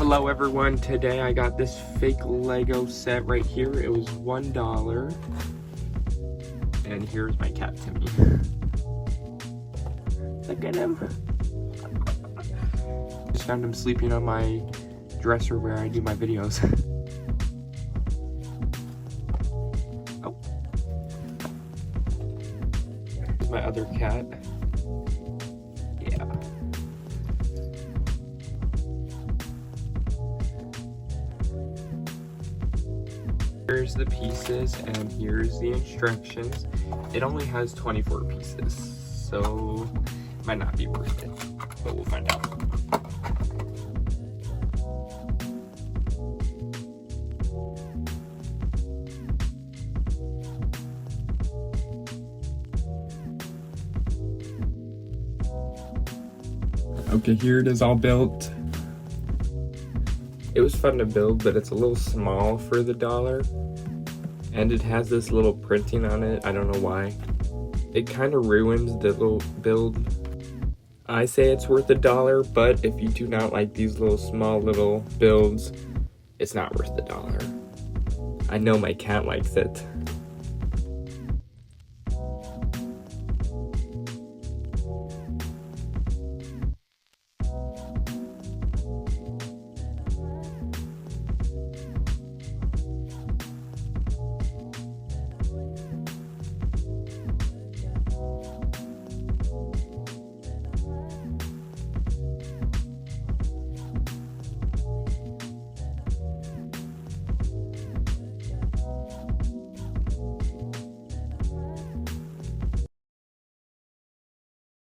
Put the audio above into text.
Hello everyone, today I got this fake Lego set right here. It was $1. And here's my cat Timmy. Look at him. Just found him sleeping on my dresser where I do my videos. Oh. Here's my other cat. Yeah. Here's the pieces and here's the instructions. It only has 24 pieces, so it might not be worth it, but we'll find out. Okay, here it is all built. It was fun to build, but it's a little small for the $1. And it has this little printing on it. I don't know why. It kind of ruins the little build. I say it's worth $1, but if you do not like these little small little builds, it's not worth $1. I know my cat likes it.